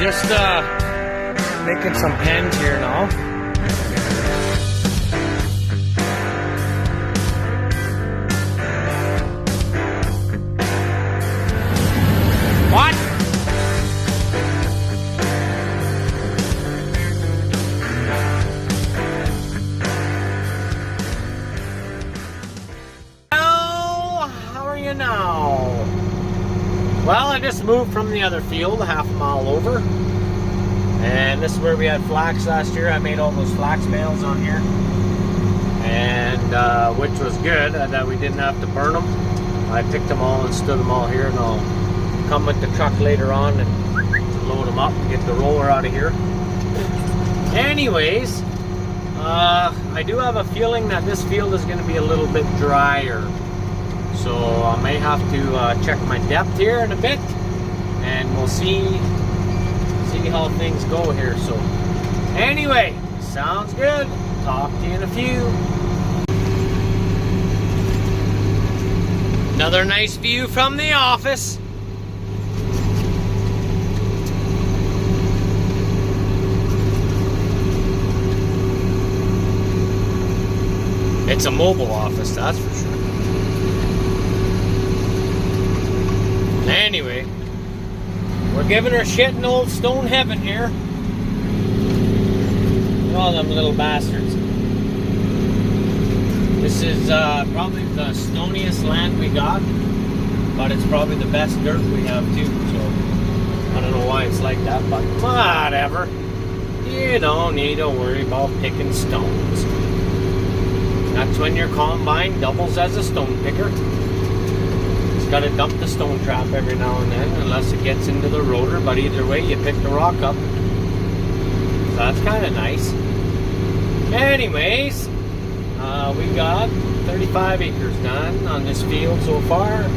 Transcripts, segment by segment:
just making some pens here now. What? Well, how are you now? Well, I just moved from the other field, a half a mile over. And this is where we had flax last year. I made all those flax bales on here. And which was good, that we didn't have to burn them. I picked them all and stood them all here, and I'll come with the truck later on and load them up and get the roller out of here. Anyways, I do have a feeling that this field is going to be a little bit drier. So I may have to check my depth here in a bit, and we'll see how things go here. So anyway, sounds good. Talk to you in a few. Another nice view from the office. It's a mobile office, that's for sure. Anyway, we're giving her shit in old stone heaven here. All them little bastards. This is probably the stoniest land we got, but it's probably the best dirt we have too, so I don't know why it's like that, but whatever. You don't need to worry about picking stones. That's when your combine doubles as a stone picker. It's got to dump the stone trap every now and then, unless it gets into the rotor, but either way you pick the rock up. So that's kind of nice. Anyways, we got 35 acres done on this field so far.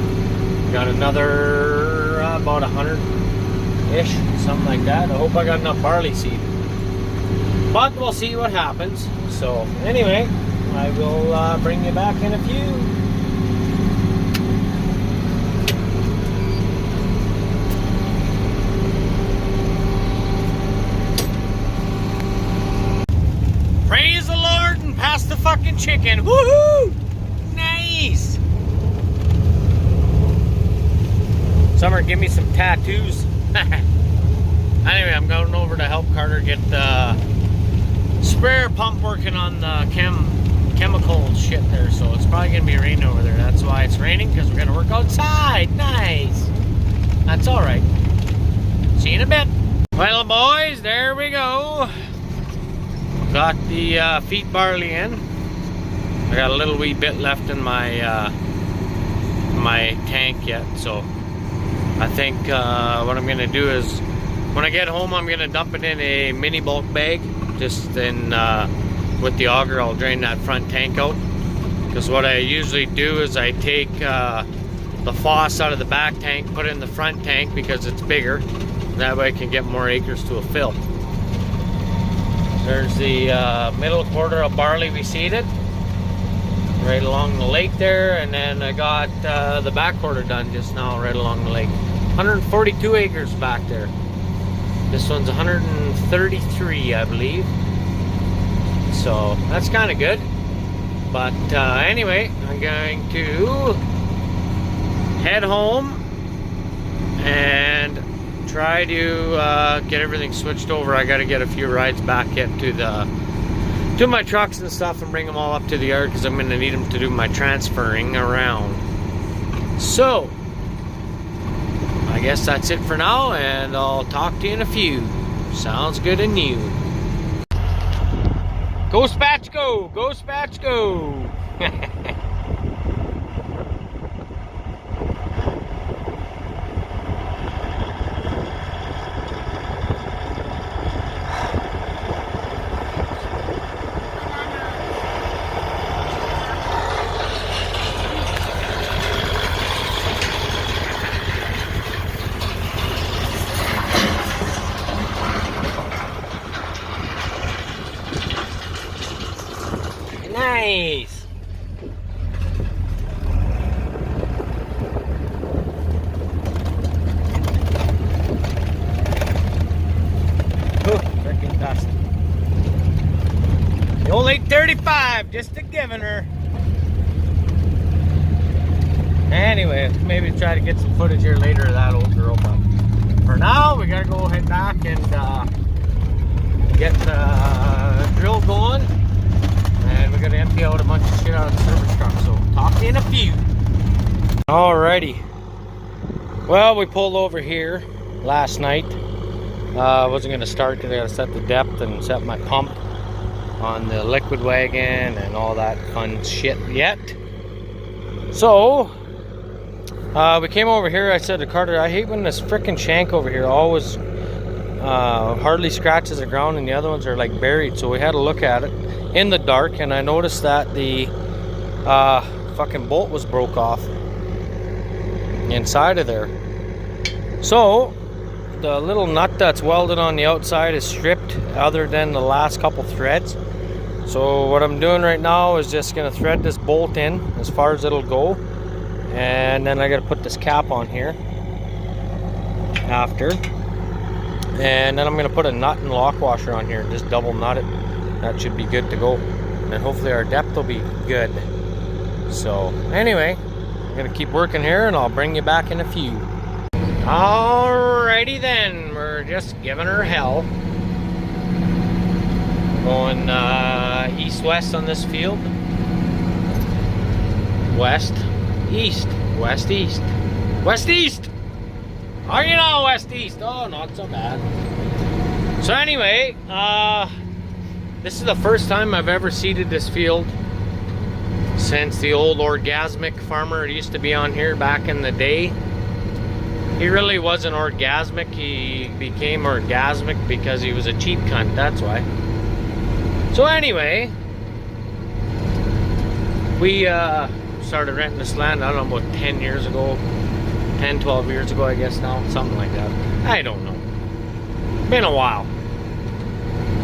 Got another about 100-ish, something like that. I hope I got enough barley seed. But we'll see what happens. So anyway, I will bring you back in a few. Praise the Lord and pass the fucking chicken. Woohoo! Nice! Summer, give me some tattoos. Anyway, I'm going over to help Carter get the sprayer pump working on the chemical shit there. So it's probably going to be raining over there. That's why it's raining, because we're going to work outside. Nice! That's alright. See you in a bit. Well, boys, there we go. Got the feed barley in. I got a little wee bit left in my my tank yet, so I think what I'm gonna do is when I get home, I'm gonna dump it in a mini bulk bag. Just in with the auger, I'll drain that front tank out. Because what I usually do is I take the FOSS out of the back tank, put it in the front tank because it's bigger. That way I can get more acres to a fill. There's the middle quarter of barley we seeded right along the lake there, and then I got the back quarter done just now right along the lake. 142 acres back there. This one's 133, I believe. So that's kind of good. But anyway, I'm going to head home and try to get everything switched over. I got to get a few rides back yet to my trucks and stuff and bring them all up to the yard, because I'm going to need them to do my transferring around. So I guess that's it for now, and I'll talk to you in a few. Sounds good and new. Go Spatch go! Go Spatch go! Nice! I'm just a giving her. Anyway, maybe try to get some footage here later of that old girl, but for now, we gotta go head back and get the drill going. And we're gonna empty out a bunch of shit out of the service truck, so talk to you in a few. Alrighty. Well, we pulled over here last night. I wasn't gonna start because I gotta set the depth and set my pump on the liquid wagon and all that fun shit yet. So, we came over here. I said to Carter, I hate when this frickin' shank over here always hardly scratches the ground and the other ones are like buried. So we had to look at it in the dark, and I noticed that the fucking bolt was broke off inside of there. So the little nut that's welded on the outside is stripped other than the last couple threads. So what I'm doing right now is just gonna thread this bolt in as far as it'll go, and then I gotta put this cap on here after, and then I'm gonna put a nut and lock washer on here and just double nut it. That should be good to go, and then hopefully our depth will be good. So anyway, I'm gonna keep working here and I'll bring you back in a few. Alrighty then, we're just giving her hell. Going east-west on this field. West, east, west-east. West-east! Oh, you know, west-east. Oh, not so bad. So anyway, this is the first time I've ever seeded this field since the old Orgasmic farmer used to be on here back in the day. He really wasn't orgasmic. He became orgasmic because he was a cheap cunt, that's why. So anyway, we started renting this land, I don't know, about 10 years ago. 10, 12 years ago, I guess now. Something like that. I don't know. Been a while.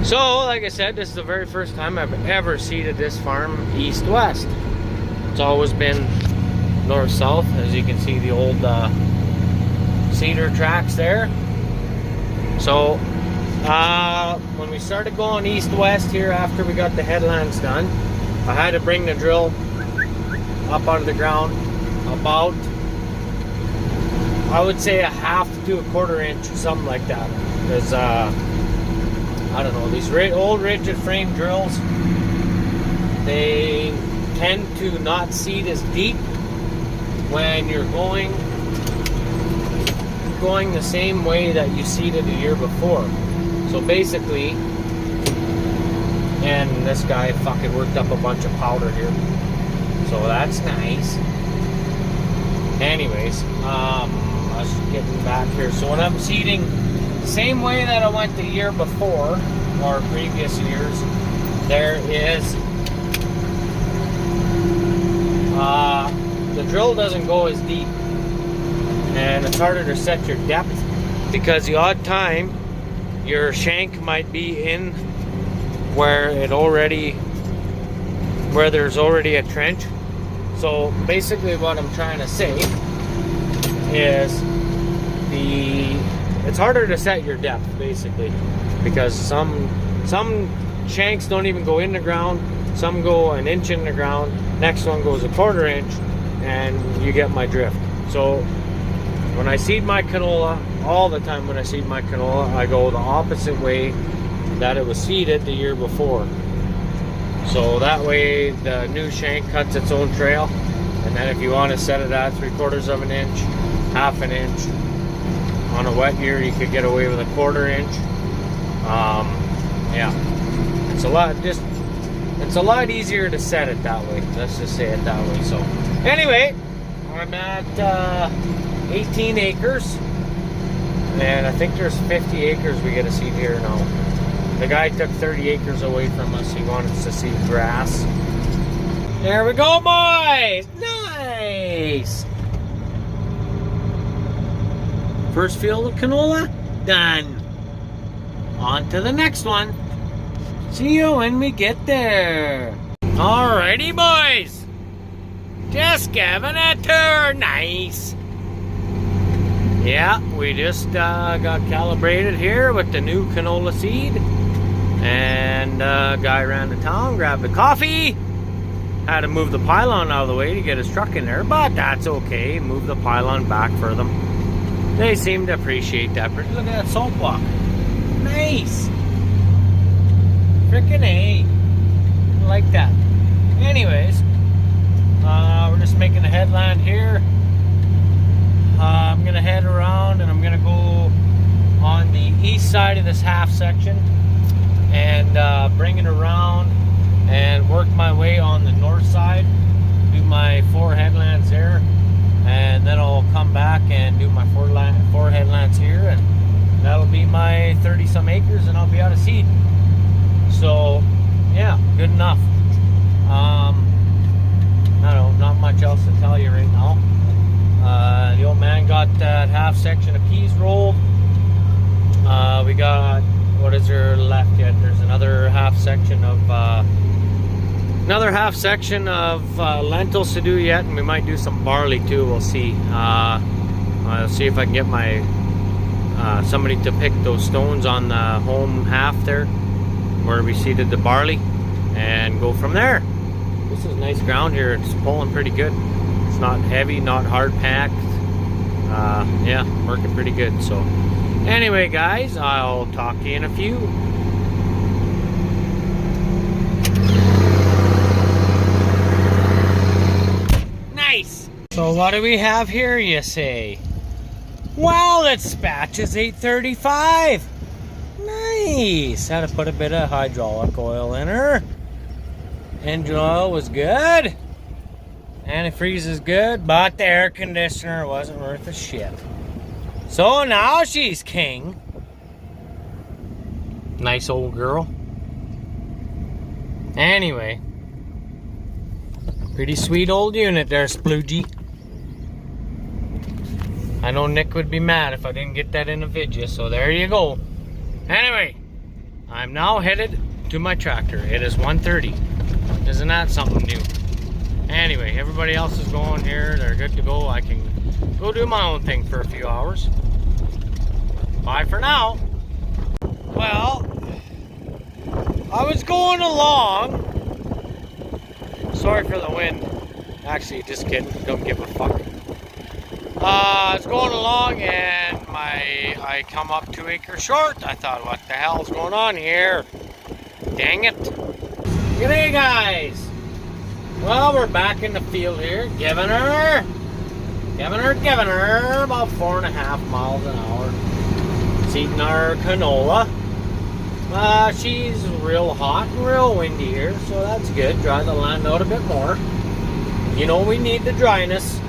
So, like I said, this is the very first time I've ever seeded this farm east-west. It's always been north-south, as you can see the old cedar tracks there. So when we started going east-west here after we got the headlands done, I had to bring the drill up out of the ground about, I would say, a half to a quarter inch, something like that, because I don't know, these old rigid frame drills, they tend to not seed as deep when you're going the same way that you seeded the year before. So basically, and this guy fucking worked up a bunch of powder here, so that's nice. Anyways, I was getting back here. So when I'm seeding the same way that I went the year before, or previous years, there is the drill doesn't go as deep, and it's harder to set your depth because the odd time your shank might be in where there's already a trench. So basically what I'm trying to say is it's harder to set your depth basically, because some shanks don't even go in the ground, some go an inch in the ground, next one goes a quarter inch, and you get my drift. So when I seed my canola, all the time when I seed my canola, I go the opposite way that it was seeded the year before. So that way the new shank cuts its own trail, and then if you want to set it at 3/4 of an inch, half an inch, on a wet year you could get away with a quarter inch. Yeah, it's a lot easier to set it that way. Let's just say it that way. So anyway, I'm at 18 acres, and I think there's 50 acres we get to seed here now. The guy took 30 acres away from us. He wanted us to seed grass. There we go, boys! Nice! First field of canola done. On to the next one. See you when we get there. Alrighty, boys. Just giving a tour. Nice. Yeah, we just got calibrated here with the new canola seed. And guy ran to town, grabbed a coffee, Had to move the pylon out of the way to get his truck in there, but that's okay. Move the pylon back for them. They seem to appreciate that. Look at that salt block. Nice. Frickin' A. I like that. Anyways, we're just making a headland here. I'm gonna head around and I'm gonna go on the east side of this half section and bring it around and work my way on the north side, do my 4 headlands there, and then I'll come back and do my 4 headlands here, and that'll be my 30 some acres and I'll be out of seed. So yeah, good enough. I don't know, not much else to tell you right now. The old man got that half section of peas rolled. We got, what is there left yet? There's another half section of lentils to do yet, and we might do some barley too. We'll see. I'll see if I can get my somebody to pick those stones on the home half there where we seeded the barley and go from there. This is nice ground here. It's pulling pretty good. It's not heavy, not hard packed. Yeah, working pretty good. So anyway, guys, I'll talk to you in a few. Nice. So what do we have here, you say? Wow, that spatch is 835. Nice. Had to put a bit of hydraulic oil in her. Engine oil was good. Antifreeze is good, but the air conditioner wasn't worth a shit. So now she's king. Nice old girl. Anyway. Pretty sweet old unit there, Sploogey. I know Nick would be mad if I didn't get that in a video, so there you go. Anyway, I'm now headed to my tractor. It is 1:30. Isn't that something new? Anyway, everybody else is going here. They're good to go. I can go do my own thing for a few hours. Bye for now. Well, I was going along. Sorry for the wind. Actually, just kidding. Don't give a fuck. I was going along and I come up 2 acres short. I thought, what the hell's going on here? Dang it. G'day, guys. Well, we're back in the field here, giving her about 4.5 miles an hour. Seeding our canola. She's real hot and real windy here, so that's good. Dry the land out a bit more. You know we need the dryness.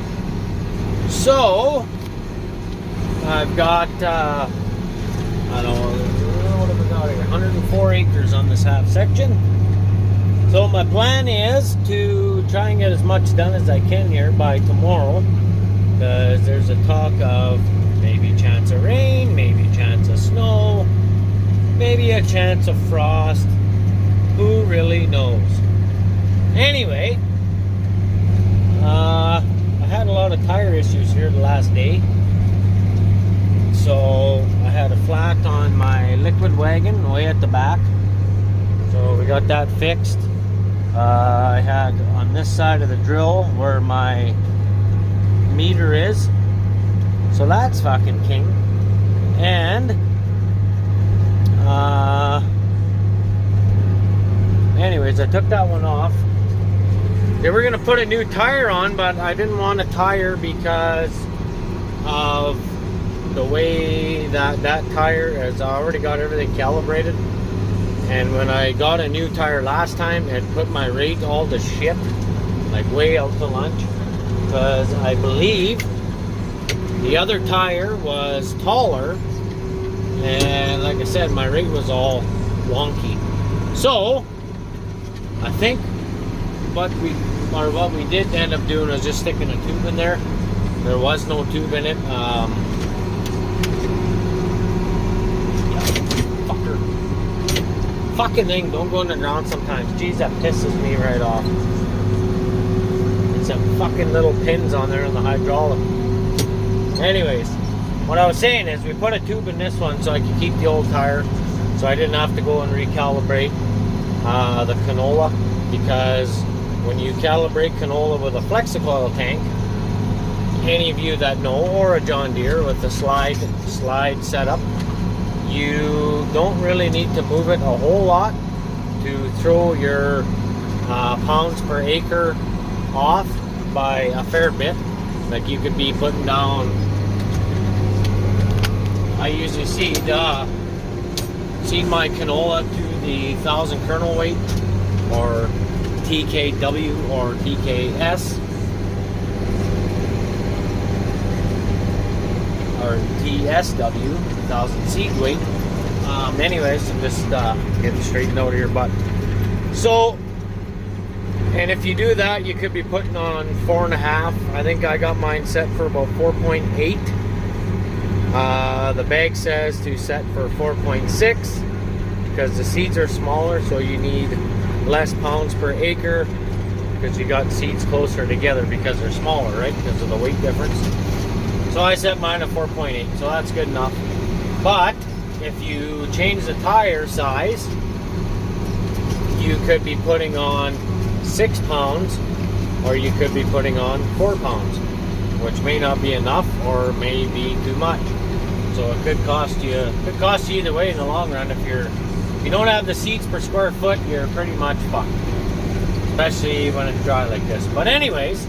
So, I've got, I don't know, what have we got here? 104 acres on this half section. So my plan is to try and get as much done as I can here by tomorrow, because there's a talk of maybe a chance of rain, maybe a chance of snow, maybe a chance of frost. Who really knows? Anyway, I had a lot of tire issues here the last day. So I had a flat on my liquid wagon way at the back. So we got that fixed. I had on this side of the drill where my meter is. So that's fucking king. And anyways, I took that one off. They were gonna put a new tire on, but I didn't want a tire because of the way that tire has already got everything calibrated. And when I got a new tire last time, it put my rate all to shit, like way out to lunch, because I believe the other tire was taller, and like I said, my rate was all wonky. So I think what we did end up doing was just sticking a tube in there. There was no tube in it. Fucking thing, don't go in the ground sometimes. Jeez, that pisses me right off. It's some fucking little pins on there in the hydraulic. Anyways, what I was saying is we put a tube in this one so I could keep the old tire, so I didn't have to go and recalibrate the canola, because when you calibrate canola with a Flexicoil tank, any of you that know, or a John Deere with the slide setup, you don't really need to move it a whole lot to throw your pounds per acre off by a fair bit. Like you could be putting down, I usually seed my canola to the 1,000 kernel weight, or TKW or TKS, or TSW, 1,000 seed weight. Anyways, I'm just getting straightened out here, but so, and if you do that, you could be putting on 4.5. I think I got mine set for about 4.8. The bag says to set for 4.6 because the seeds are smaller, so you need less pounds per acre because you got seeds closer together because they're smaller, right? Because of the weight difference. So I set mine at 4.8, so that's good enough. But if you change the tire size, you could be putting on 6 pounds, or you could be putting on 4 pounds, which may not be enough or may be too much. So it could cost you either way in the long run. If you don't have the seeds per square foot, you're pretty much fucked, especially when it's dry like this. But anyways,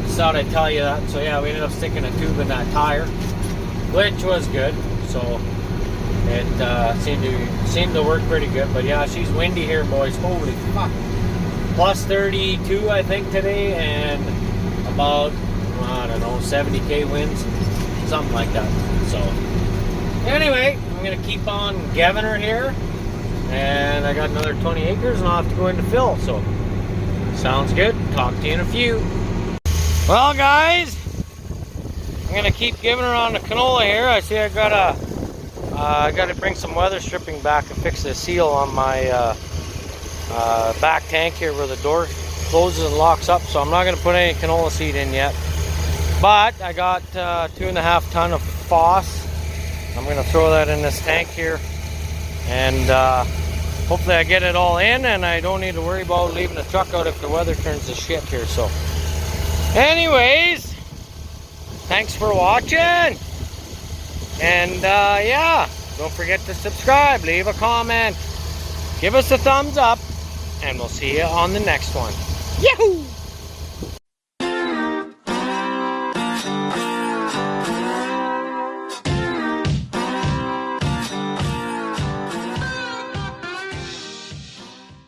just thought I'd tell you that. So yeah, we ended up sticking a tube in that tire, which was good. So it seemed to work pretty good. But yeah, she's windy here, boys. Holy fuck! Plus 32, I think, today, and about, I don't know, 70k winds, something like that. So anyway, I'm gonna keep on giving her here, and I got another 20 acres, and I'll have to go into fill. So sounds good. Talk to you in a few. Well, guys, I'm gonna keep giving her on the canola here. I see I gotta bring some weather stripping back and fix the seal on my back tank here where the door closes and locks up. So I'm not gonna put any canola seed in yet, but I got 2.5 ton of Foss. I'm gonna throw that in this tank here, and hopefully I get it all in and I don't need to worry about leaving the truck out if the weather turns to shit here. So anyways, thanks for watching, and yeah, don't forget to subscribe, leave a comment, give us a thumbs up, and we'll see you on the next one. Yahoo!